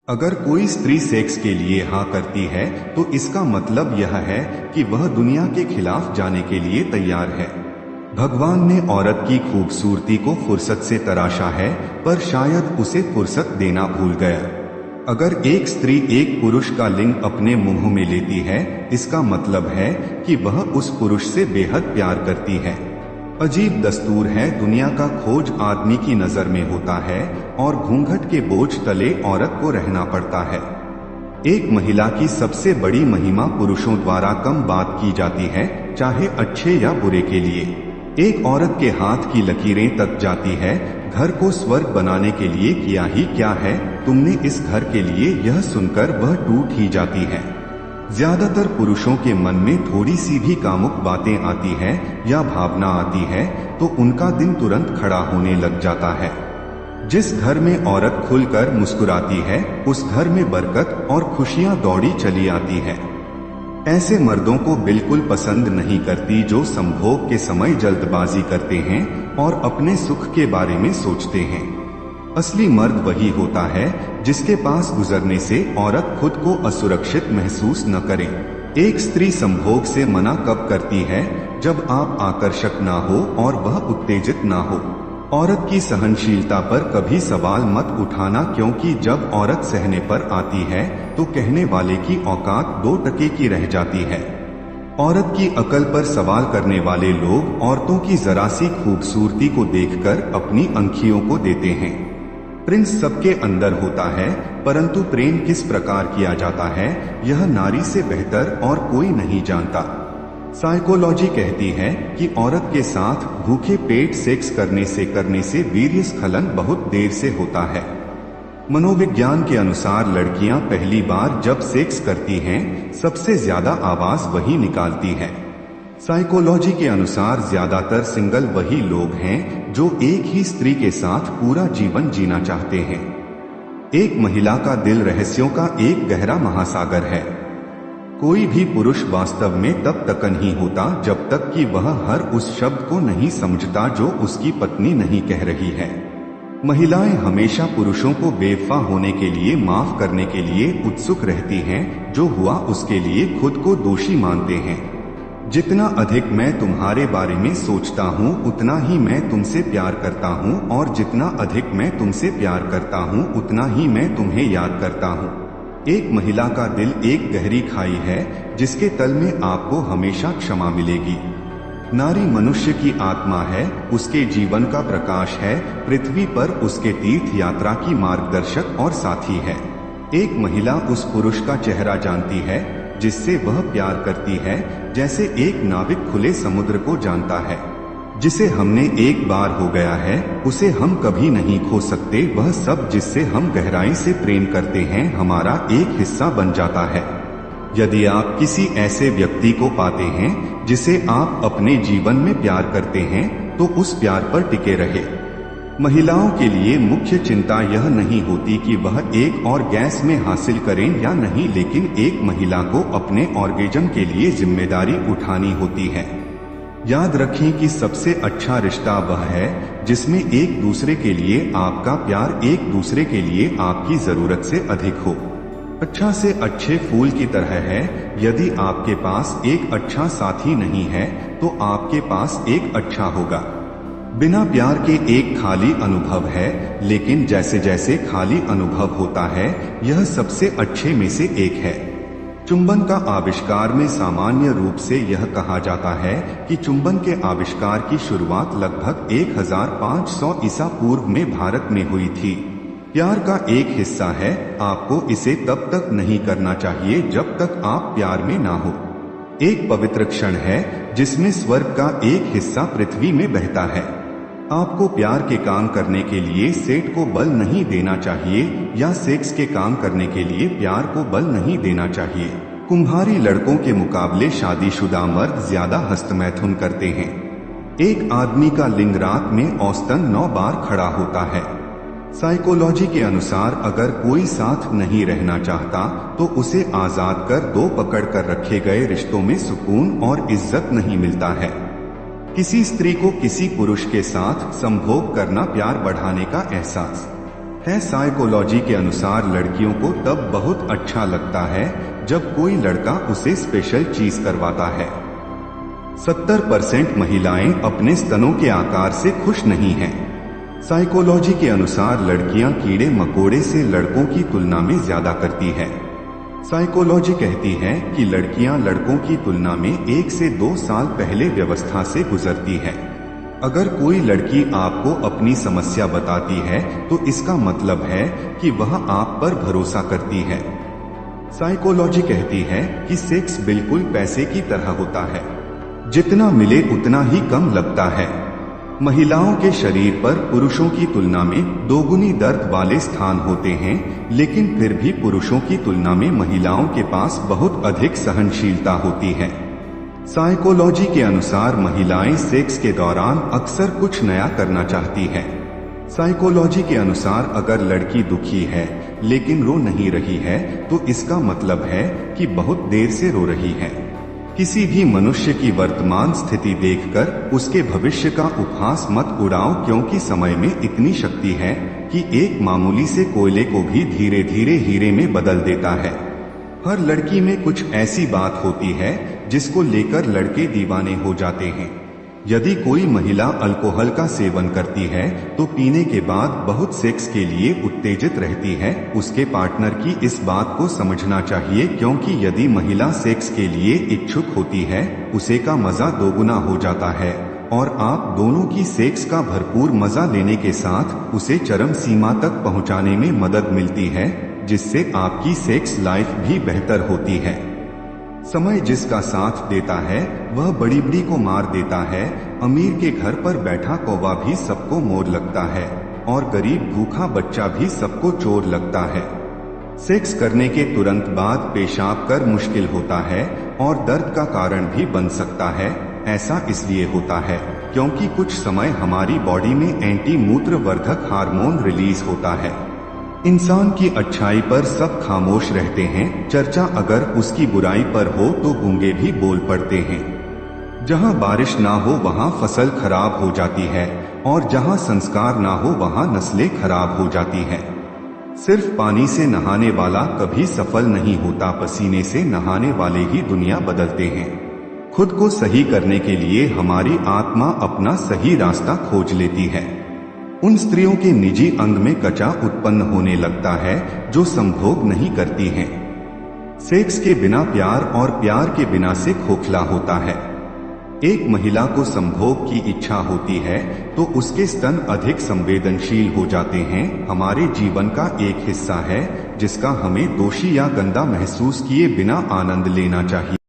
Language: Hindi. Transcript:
अगर कोई स्त्री सेक्स के लिए हाँ करती है तो इसका मतलब यह है कि वह दुनिया के खिलाफ जाने के लिए तैयार है। भगवान ने औरत की खूबसूरती को फुर्सत से तराशा है, पर शायद उसे फुर्सत देना भूल गया। अगर एक स्त्री एक पुरुष का लिंग अपने मुंह में लेती है, इसका मतलब है कि वह उस पुरुष से बेहद प्यार करती है। अजीब दस्तूर है दुनिया का, खोज आदमी की नजर में होता है और घूंघट के बोझ तले औरत को रहना पड़ता है। एक महिला की सबसे बड़ी महिमा पुरुषों द्वारा कम बात की जाती है, चाहे अच्छे या बुरे के लिए। एक औरत के हाथ की लकीरें तक जाती है, घर को स्वर्ग बनाने के लिए किया ही क्या है तुमने इस घर के लिए, यह सुनकर वह टूट ही जाती है। ज्यादातर पुरुषों के मन में थोड़ी सी भी कामुक बातें आती है या भावना आती है तो उनका दिन तुरंत खड़ा होने लग जाता है। जिस घर में औरत खुलकर मुस्कुराती है, उस घर में बरकत और खुशियां दौड़ी चली आती है। ऐसे मर्दों को बिल्कुल पसंद नहीं करती जो संभोग के समय जल्दबाजी करते हैं और अपने सुख के बारे में सोचते हैं। असली मर्द वही होता है जिसके पास गुजरने से औरत खुद को असुरक्षित महसूस न करे। एक स्त्री संभोग से मना कब करती है? जब आप आकर्षक ना हो और वह उत्तेजित ना हो। औरत की सहनशीलता पर कभी सवाल मत उठाना, क्योंकि जब औरत सहने पर आती है तो कहने वाले की औकात 2 टके की रह जाती है। औरत की अकल पर सवाल करने वाले लोग औरतों की जरा सी खूबसूरती को देखकर अपनी अंखियों को देते हैं। प्रिंस सबके अंदर होता है, परंतु प्रेम किस प्रकार किया जाता है यह नारी से बेहतर और कोई नहीं जानता। साइकोलॉजी कहती है कि औरत के साथ भूखे पेट सेक्स करने से वीर्यस्खलन बहुत देर से होता है। मनोविज्ञान के अनुसार लड़कियां पहली बार जब सेक्स करती हैं, सबसे ज्यादा आवाज वही निकालती है। साइकोलॉजी के अनुसार ज्यादातर सिंगल वही लोग हैं जो एक ही स्त्री के साथ पूरा जीवन जीना चाहते हैं। एक महिला का दिल रहस्यों का एक गहरा महासागर है। कोई भी पुरुष वास्तव में तब तक नहीं होता जब तक कि वह हर उस शब्द को नहीं समझता जो उसकी पत्नी नहीं कह रही है। महिलाएं हमेशा पुरुषों को बेवफा होने के लिए माफ करने के लिए उत्सुक रहती हैं, जो हुआ उसके लिए खुद को दोषी मानते हैं। जितना अधिक मैं तुम्हारे बारे में सोचता हूँ उतना ही मैं तुमसे प्यार करता हूँ, और जितना अधिक मैं तुमसे प्यार करता हूँ उतना ही मैं तुम्हें याद करता हूँ। एक महिला का दिल एक गहरी खाई है जिसके तल में आपको हमेशा क्षमा मिलेगी। नारी मनुष्य की आत्मा है, उसके जीवन का प्रकाश है, पृथ्वी पर उसके तीर्थ यात्रा की मार्गदर्शक और साथी है। एक महिला उस पुरुष का चेहरा जानती है जिससे वह प्यार करती है, जैसे एक नाविक खुले समुद्र को जानता है। जिसे हमने एक बार हो गया है उसे हम कभी नहीं खो सकते। वह सब जिससे हम गहराई से प्रेम करते हैं हमारा एक हिस्सा बन जाता है। यदि आप किसी ऐसे व्यक्ति को पाते हैं जिसे आप अपने जीवन में प्यार करते हैं तो उस प्यार पर टिके रहे। महिलाओं के लिए मुख्य चिंता यह नहीं होती कि वह एक और गैस में हासिल करें या नहीं, लेकिन एक महिला को अपने ऑर्गेजम के लिए जिम्मेदारी उठानी होती है। याद रखें कि सबसे अच्छा रिश्ता वह है जिसमें एक दूसरे के लिए आपका प्यार एक दूसरे के लिए आपकी जरूरत से अधिक हो। अच्छा से अच्छे फूल की तरह है, यदि आपके पास एक अच्छा साथी नहीं है तो आपके पास एक अच्छा होगा। बिना प्यार के एक खाली अनुभव है, लेकिन जैसे जैसे खाली अनुभव होता है यह सबसे अच्छे में से एक है। चुंबन का आविष्कार में सामान्य रूप से यह कहा जाता है कि चुंबन के आविष्कार की शुरुआत लगभग 1500 ईसा पूर्व में भारत में हुई थी। प्यार का एक हिस्सा है, आपको इसे तब तक नहीं करना चाहिए जब तक आप प्यार में ना हो। एक पवित्र क्षण है जिसमें स्वर्ग का एक हिस्सा पृथ्वी में बहता है। आपको प्यार के काम करने के लिए सेट को बल नहीं देना चाहिए या सेक्स के काम करने के लिए प्यार को बल नहीं देना चाहिए। कुम्हारी लड़कों के मुकाबले शादीशुदा मर्द ज्यादा हस्तमैथुन करते हैं। एक आदमी का लिंग रात में औसतन 9 बार खड़ा होता है। साइकोलॉजी के अनुसार अगर कोई साथ नहीं रहना चाहता तो उसे आजाद कर दो। पकड़ कर रखे गए रिश्तों में सुकून और इज्जत नहीं मिलता है। किसी स्त्री को किसी पुरुष के साथ संभोग करना प्यार बढ़ाने का एहसास है। साइकोलॉजी के अनुसार लड़कियों को तब बहुत अच्छा लगता है जब कोई लड़का उसे स्पेशल चीज करवाता है। 70% महिलाएं अपने स्तनों के आकार से खुश नहीं हैं। साइकोलॉजी के अनुसार लड़कियां कीड़े मकोड़े से लड़कों की तुलना में ज्यादा करती है। साइकोलॉजी कहती है कि लड़कियां लड़कों की तुलना में 1 से 2 साल पहले व्यवस्था से गुजरती है। अगर कोई लड़की आपको अपनी समस्या बताती है तो इसका मतलब है कि वह आप पर भरोसा करती है। साइकोलॉजी कहती है कि सेक्स बिल्कुल पैसे की तरह होता है, जितना मिले उतना ही कम लगता है। महिलाओं के शरीर पर पुरुषों की तुलना में दोगुनी दर्द वाले स्थान होते हैं, लेकिन फिर भी पुरुषों की तुलना में महिलाओं के पास बहुत अधिक सहनशीलता होती है। साइकोलॉजी के अनुसार महिलाएं सेक्स के दौरान अक्सर कुछ नया करना चाहती है। साइकोलॉजी के अनुसार अगर लड़की दुखी है लेकिन रो नहीं रही है तो इसका मतलब है कि बहुत देर से रो रही है। किसी भी मनुष्य की वर्तमान स्थिति देखकर उसके भविष्य का उपहास मत उड़ाओ, क्योंकि समय में इतनी शक्ति है कि एक मामूली से कोयले को भी धीरे धीरे हीरे में बदल देता है। हर लड़की में कुछ ऐसी बात होती है जिसको लेकर लड़के दीवाने हो जाते हैं। यदि कोई महिला अल्कोहल का सेवन करती है तो पीने के बाद बहुत सेक्स के लिए उत्तेजित रहती है। उसके पार्टनर की इस बात को समझना चाहिए, क्योंकि यदि महिला सेक्स के लिए इच्छुक होती है उसे का मजा दोगुना हो जाता है और आप दोनों की सेक्स का भरपूर मजा लेने के साथ उसे चरम सीमा तक पहुंचाने में मदद मिलती है, जिससे आपकी सेक्स लाइफ भी बेहतर होती है। समय जिसका साथ देता है वह बड़ी बड़ी को मार देता है। अमीर के घर पर बैठा कौवा भी सबको मोर लगता है और गरीब भूखा बच्चा भी सबको चोर लगता है। सेक्स करने के तुरंत बाद पेशाब कर मुश्किल होता है और दर्द का कारण भी बन सकता है। ऐसा इसलिए होता है क्योंकि कुछ समय हमारी बॉडी में एंटी मूत्र वर्धक हार्मोन रिलीज होता है। इंसान की अच्छाई पर सब खामोश रहते हैं, चर्चा अगर उसकी बुराई पर हो तो गूंगे भी बोल पड़ते हैं। जहां बारिश ना हो वहां फसल खराब हो जाती है और जहां संस्कार ना हो वहां नस्लें खराब हो जाती है। सिर्फ पानी से नहाने वाला कभी सफल नहीं होता, पसीने से नहाने वाले ही दुनिया बदलते हैं। खुद को सही करने के लिए हमारी आत्मा अपना सही रास्ता खोज लेती है। उन स्त्रियों के निजी अंग में कचा उत्पन्न होने लगता है जो संभोग नहीं करती हैं। सेक्स के बिना प्यार और प्यार के बिना से खोखला होता है। एक महिला को संभोग की इच्छा होती है तो उसके स्तन अधिक संवेदनशील हो जाते हैं। हमारे जीवन का एक हिस्सा है जिसका हमें दोषी या गंदा महसूस किए बिना आनंद लेना चाहिए।